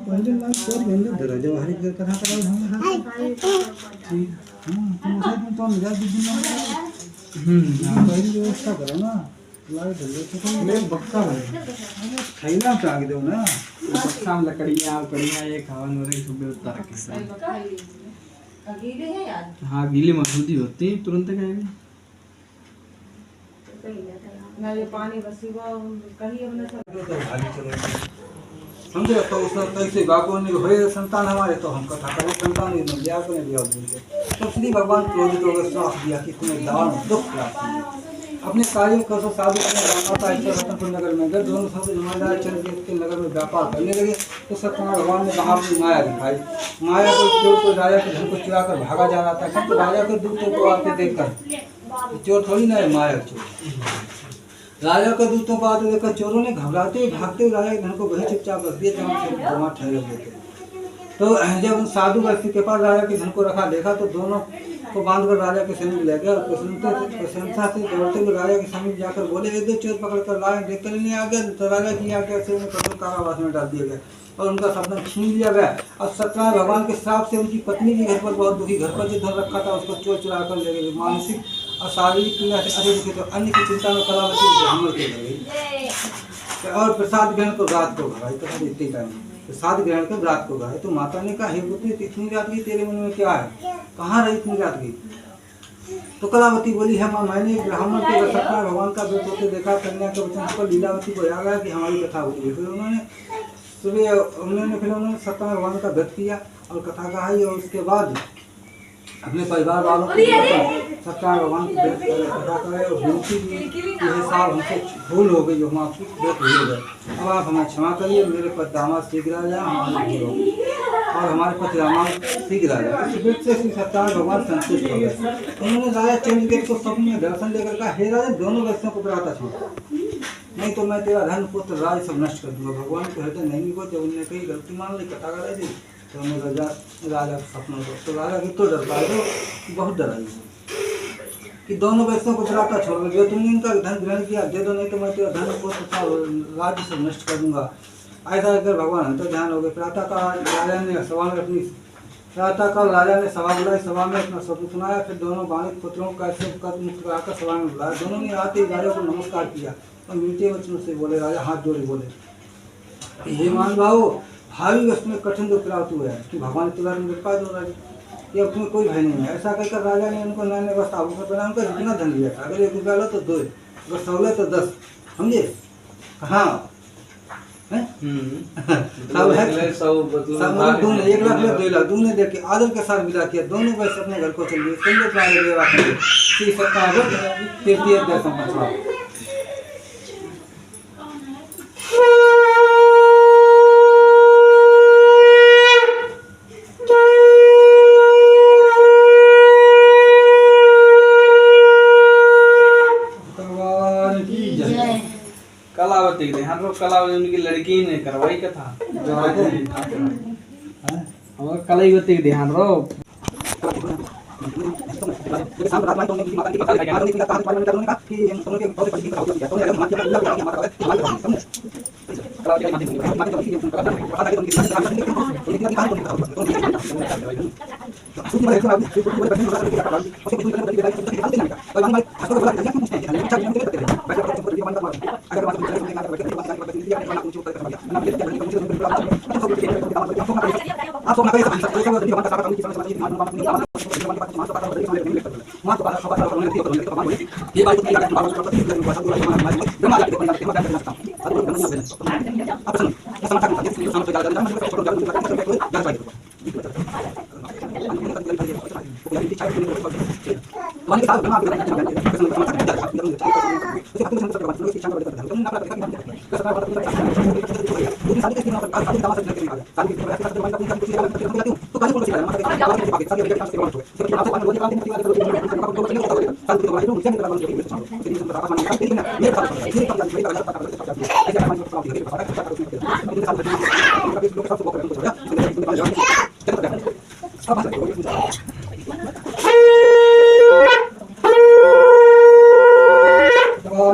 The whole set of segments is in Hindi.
पहले लाख और गंदे धरा जब हर एक कथा करा हम हां तुम तो मिजाज दिन में पहली व्यवस्था करो ना लाइट धरे तो मैं बक्का है खाइना टांग दो ना बक्का में लकड़ियां ये खावन वगैरह सब उतार के गीले है यार हां गीले मसूदी होती तुरंत खाएंगे ना ये पानी बसी वो कहीं अपने तो भागी चलो समझे तो उसने कैसे बागों ने होए संतान हमारे तो हम कथा करें संतान ने दिया को ने दिया बोल के तो श्री भगवान क्रोधित होकर श्राप दिया कि तुम्हें दान दुख प्राप्त है अपने कार्यों को तो साधु ने माता इच्छा रतनपुर नगर में गए दोनों साधु जमादार चल के नगर में व्यापार करने लगे तो सत्यनारायण भगवान ने वहां अपनी माया दिखाई माया को चोर को राजा के धन को चुरा कर भागा जा रहा था तो राजा के दूतों को आते देखकर चोर थोड़ी ना है माया चोर राजा के दूतों को आते देखकर चोरों ने घबराते हुए भागते हुए राजा के धन को वहीं चुपचाप रख दिया जहाँ से जमा ठहरे हुए थे तो जब उन साधु व्यक्ति के पास राजा के धन को रखा देखा तो दोनों को बांधकर राजा के समीप ले गया और प्रशंसा से दौड़ते हुए राजा के समीप जाकर बोले एक दो चोर पकड़कर लाए देखकर नहीं आ गया तो राजा की आज्ञा से उन्हें कठोर कारावास में डाल दिया गया और उनका सपना छीन लिया गया और सत्यनारायण भगवान के श्राप से उनकी पत्नी भी घर पर बहुत दुखी घर पर जो धन रखा था उसको चोर चुरा कर ले गए मानसिक और शारीरिक पीड़ा से अधिक दुखी तो अन्य की चिंता में कलावती ब्राह्मण के लगे और प्रसाद ग्रहण को रात को घराई तो इतने टाइम प्रसाद ग्रहण के रात को गए तो माता ने कहा हे पुत्री इतनी रात की तेरे मन में क्या है कहाँ रही इतनी रात की तो कलावती बोली है माँ मैंने एक ब्राह्मण के सत्यनारायण भगवान का व्रत होते देखा कन्या के वचन पर लीलावती को याद आया कि हमारी कथा होती है फिर उन्होंने सत्यनारायण भगवान का व्रत किया और कथा कहाई और उसके बाद अपने परिवार वालों को सत्यनारायण भगवान की कथा करे और विनती की यह साल हमसे भूल हो गई जो हम आपकी व्रत भूल गए अब आप हमें क्षमा करिए मेरे पति दामाद शीघ्र आ जाए हमारी भूल होगी और हमारे पति दामाद शीघ्र आ जाए इस व्रत से श्री सत्यनारायण भगवान संतुष्ट हो गए उन्होंने राजा चंद्रकेत को स्वप्न में दर्शन देकर कहा हे राजा दोनों व्यक्तियों को बुलाता छोड़ नहीं तो मैं तेरा धन पुत्र राज सब नष्ट कर दूंगा भगवान को हृदय नहीं को जब उन्होंने कही गलती मान ली कथा कराई दी तो उन्हें राजा सपना को तो राजा की तो डर पाए तो बहुत डराई कि दोनों व्यक्तियों को बुलाता छोड़ जो तुमने इनका धन ग्रहण किया दे दो नहीं तो मैं तेरा धन पुत्र राज्य सब नष्ट कर दूंगा ऐसा अगर भगवान तो ध्यान हो गए प्रातःकाल राजा ने सभा में अपनी प्रातःकाल राजा ने सभा बुलाई सभा में अपना स्वप्न सुनाया फिर दोनों बालिक पुत्रों को कैसे कर मुक्त कराकर सभा में बुलाया दोनों ने आते ही राजा को नमस्कार किया और मीठे वचनों से बोले राजा हाथ जोड़े बोले हे मान भाव भावी वस्तु में कठिन दुख प्राप्त हुआ है कि भगवान तुरंत कृपा दो राजा ये तुम्हें कोई भय नहीं है ऐसा कहकर राजा ने उनको नए नए वस्त्र आभूषण पहना उनका जितना धन लिया था अगर 1 रुपया लो तो 2 अगर 100 लो तो 10 समझे हाँ सब है सब 1 लाख ले 2 लाख दोनों दे के आदर के साथ विदा किया दोनों वैसे अपने घर को चलिए सुंदर प्यारे विवाह करिए श्री सत्यनारायण तीर्थ दर्शन पहुंचा कलावती ध्यान रो कलावती उनकी लड़की ने करवाई कथा और कलावती ध्यान रो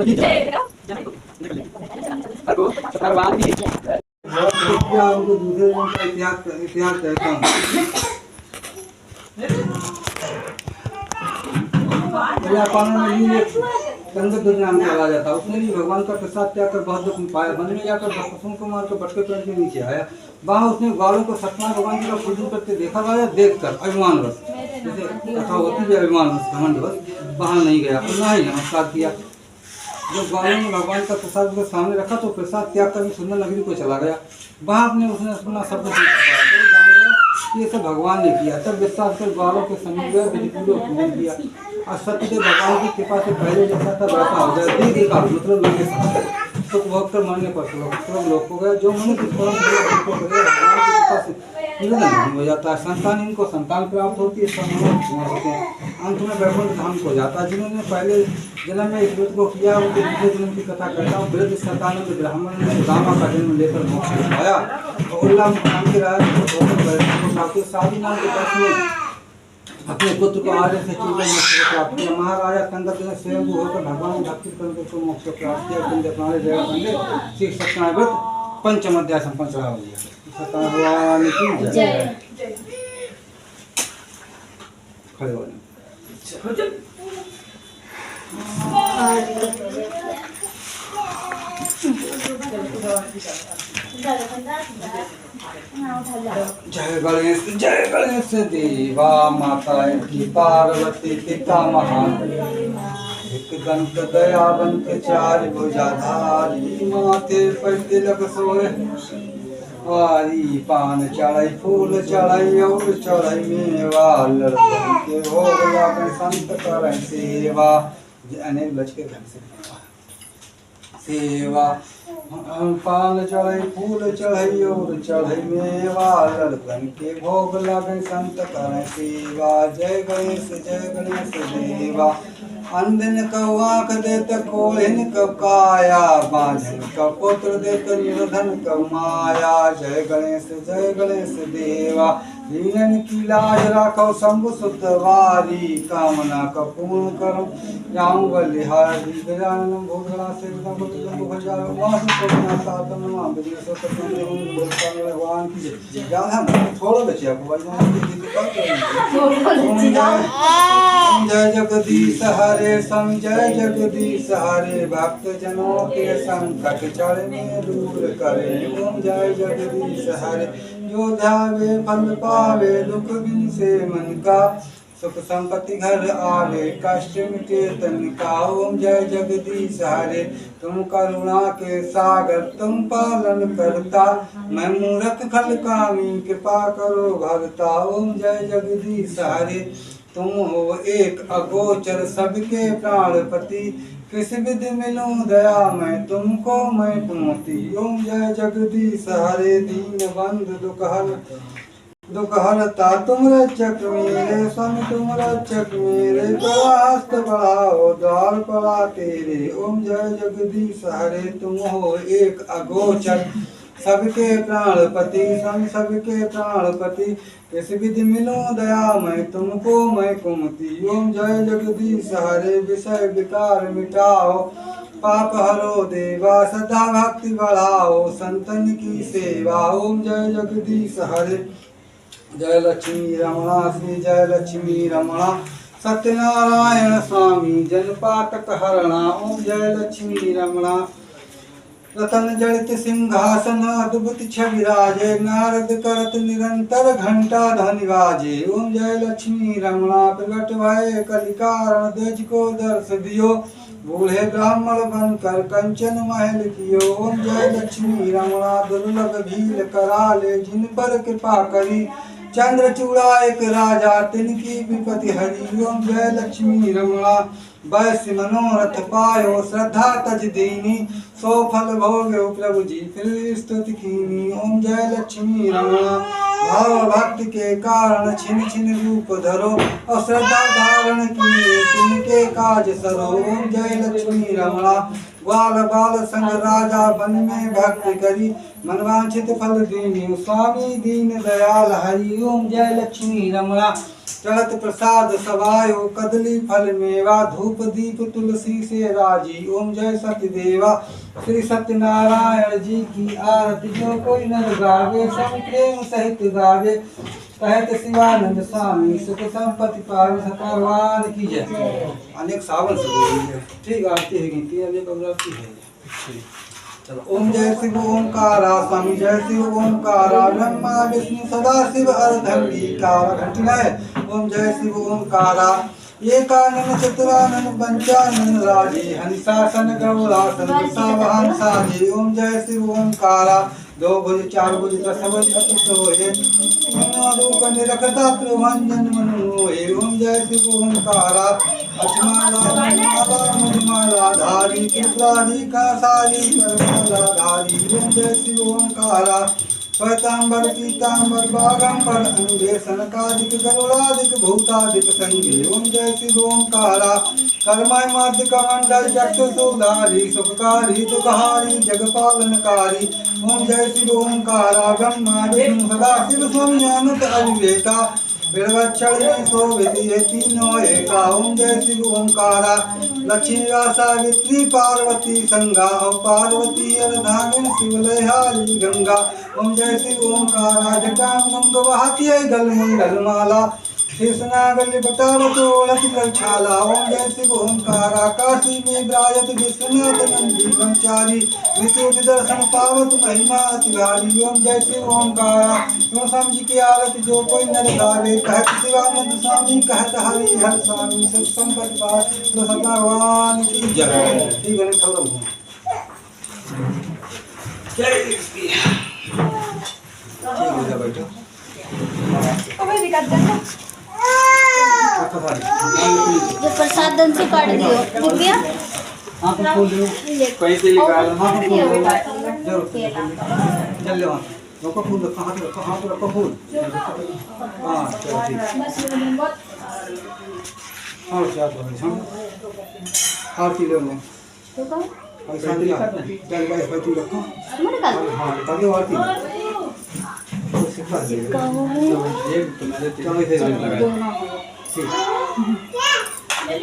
क्या उनको दूसरे लोगों का इतिहास कहता हूँ। संगत नाम चला जाता, उसने भी भगवान का प्रसाद त्याग कर बहुत दुख पाया। वन में जाकर पशुओं को मारकर भटके पेड़ के नीचे आया। वहाँ उसने ग्वालों को सत्यनारायण भगवान जी का पूजन करते देखा गया। देखकर अभिमानवश, जैसे कथा होती है अभिमानवश घमंडवश, वहाँ नहीं गया और ना ही नमस्कार किया। जब ग्वालों ने भगवान का प्रसाद उसके सामने रखा तो प्रसाद त्याग कर सुंदर नगरी को चला गया। वहाँ उसने अपना शब्द जान गया ये सब भगवान ने किया। तब विश्वास कर ग्वालों के समीप गया, विधिपूर्वक पूजन किया और सत्यदेव भगवान की कृपा से पहले जैसा था वैसा हो गया। दीर्घ काल मतलब लंबे समय तो भोग कर मरने पर सब लोग को गया। जो मनुष्य भगवान की कृपा से नहीं हो जाता है, संतान इनको संतान प्राप्त होती है, सब होते हैं, अंत में वैकुंठ धाम को जाता है। जिन्होंने पहले जन्म में इस व्रत को किया उनके दूसरे जन्म की कथा करता हूँ। वृद्ध सतानंद ब्राह्मण ने सुदामा का जन्म लेकर मोक्ष पाया और उल्लाम नाम के राज शादी नाम के दर्श में अपने पुत्र को आर्य से चीजें मोक्ष को प्राप्त किया। महाराजा संगत ने स्वयं होकर भगवान भक्ति करके को मोक्ष प्राप्त किया। अपने जगह बंदे श्री सत्यनारायण व्रत पंचम अध्याय संपन्न चढ़ा हो गया। सत्यनारायण की जय। खड़े हो जाओ। जय गणेश देवा माता की पार्वती पिता महादेव। एक दंत दयावंत चार भुजाधारी माथे पर तिलक सोए। वारी पान चढ़ाई फूल चढ़ाई और चढ़ाई मेवा लड़कन के भोग लागन संत करें सेवा। अनेक लचके ढंग से सेवा। पान चढ़ाई फूल चढ़ाई और चढ़ाई मेवा लड़कन के भोग लागन संत करें सेवा। जय गणेश देवा। अंधन का आँख देत कोहिन का काया, बांझन का पुत्र देत निर्धन का माया। जय गणेश देवा। लीलन की लाज राखो शंभु सुतवारी, कामना का पूर्ण करो जाऊं बलिहारी। गजानन भोगला से भगवान की थोड़ा बचे आपको जय जगदीश हरे संजय जगदीश हरे। भक्त जनों के संकट चढ़ में दूर करे। ओम जय जगदीश हरे। जो ध्यावे फल पावे दुख बिन से मन का, सुख संपत्ति घर आवे कष्ट मिटे तन का। ओम जय जगदीश हरे। तुम करुणा के सागर तुम पालन करता, मैं मूर्ख खल कामी कृपा करो भरता। ओम जय जगदीश हरे। तुम हो एक अगोचर सबके प्राणपति, किस विधि मिलूं दया मैं तुमको मैं तुमती। ओम जय जगदीश हरे। दीन बंधु दुख हरता तुम रक्षक मेरे, स्वामी तुम रक्षक मेरे। प्रवास्त बढ़ाओ द्वार पड़ा तेरे। ओम जय जगदीश हरे। तुम हो एक अगोचर सबके प्राणपति, स्वामी सबके प्राणपति, किस विधि मिलो दया मैं तुमको मैं कुमति। ओम जय जगदीश हरे। विषय विकार मिटाओ पाप हरो देवा, सदा भक्ति बढ़ाओ संतन की सेवा। ओम जय जगदीश हरे। जय लक्ष्मी रमणा श्री जय लक्ष्मी रमणा, सत्यनारायण स्वामी जनपातक हरणा। ओम जय लक्ष्मी रमणा। रतन जड़ित सिंहासन अद्भुत छवि राजे, नारद करत निरंतर घंटा ध्वनि बाजे। ओम जय लक्ष्मी रमणा। प्रगट भय कलिकारण देज को दर्श दियो, बूढ़े ब्राह्मण बनकर कंचन महल कियो। ओम जय लक्ष्मी रमणा। दुर्लभ भील कराले जिन पर कृपा करी, चंद्रचूड़ा एक राजा तिनकी विपति हरि। ओम जय लक्ष्मी रमणा। वैश्य मनोरथ पायो श्रद्धा तज दीनी, सो फल भोग्यो प्रभु जी फिर स्तुति कीनी। ओम जय लक्ष्मी रमणा। भाव भक्ति के कारण छिन छिन रूप धरो, और श्रद्धा धारण किए तिनके काज सरो। ओम जय लक्ष्मी रमणा। ग्वाल बाल संग राजा बन में भक्ति करी, मनवांछित फल दीनी स्वामी दीन दयाल हरि। ओम जय लक्ष्मी रमणा। चढ़त प्रसाद सवायो कदली फल मेवा धूप दीप तुलसी से राजी। ओम जय सत्यदेवा श्री सत्यनारायण जी की आरती जो कोई नर गावे सब प्रेम सहित गावे। कहत शिवानंद स्वामी सुख संपत्ति पावे सतरवान की जय। अनेक सावन से बोली है ठीक आरती है गिनती अब एक अवरती है। चलो ओम जय शिव ओमकारा स्वामी जय शिव ओमकारा ब्रह्मा विष्णु सदा शिव अर्धंगिकारा घंटी है। ओम जय शिव ओमकारा एकानन चतुरानन पंचानन राजे हंसासन गौरासन वृषावाहन साजे। ओम जय शिव ओमकारा दो भुज चार भुज दस भुज अति सोहे रूप निरखता त्रिभंजन मनोहे। ओम जय शिव ओमकारा अचमाला मुझमाला धारी त्रिपुरारी कासारी करमाला धारी। ओम जय शिव ओमकारा श्वेतांबर पीतांबर बागंबर अंगे सनकादिक गरुड़ादिक भूतादिक संगे। ओम जय शिव ओमकारा कर्मय मध्य कमंडल चक्षुषुधारी सुखकारी दुखहारी जगपालनकारी। ओम जय शिव ओमकारा ब्रह्मा विष्णु सदा शिव स्वाम्यानंद अविवेका बिड़वच्छड़ में शोभित ये तीनों एका। ओम जय शिव ओमकारा लक्ष्मी सावित्री पार्वती संगा पार्वती अर्धांगिन शिवलहारी गंगा। ओम जय शिव ओमकारा जटांग बहाती गल मंगल माला शेषनागल बतावतोलत गलछाला। ओम जय शिव ओमकारा काशी में विराजत विश्वनाथ नंदी ब्रह्मचारी विशुद्ध दर्शन पावत महिमा अतिभारी। ओम जय शिव ओमकारा तुम समझ के आरत जो कोई नर गावे। कहत शिवानंद स्वामी कहत हरि हर स्वामी सुख संपत्ति पावे सतनारायण की जय। ठीक है थोड़ा जय ठीक है बैठो जो प्रसाद दन से काट दियो दिव्या हां तो खोल दो पैसे निकाल हां तो खोल दो जरूर चल ले वहां रोको फूल रखो हाथ रखो फूल हां चलो ठीक और क्या बोल हम आरती ले ले तो का पैसा दिया चल भाई पैसे रखो मन का हां ताकि आरती सिखा दे ये तुम्हारे चलो इधर लगा ठीक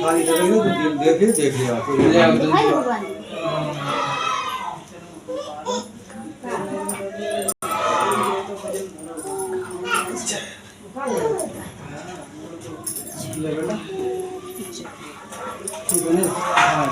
खाली देख लिया हाय भगवान ठीक है ना हाँ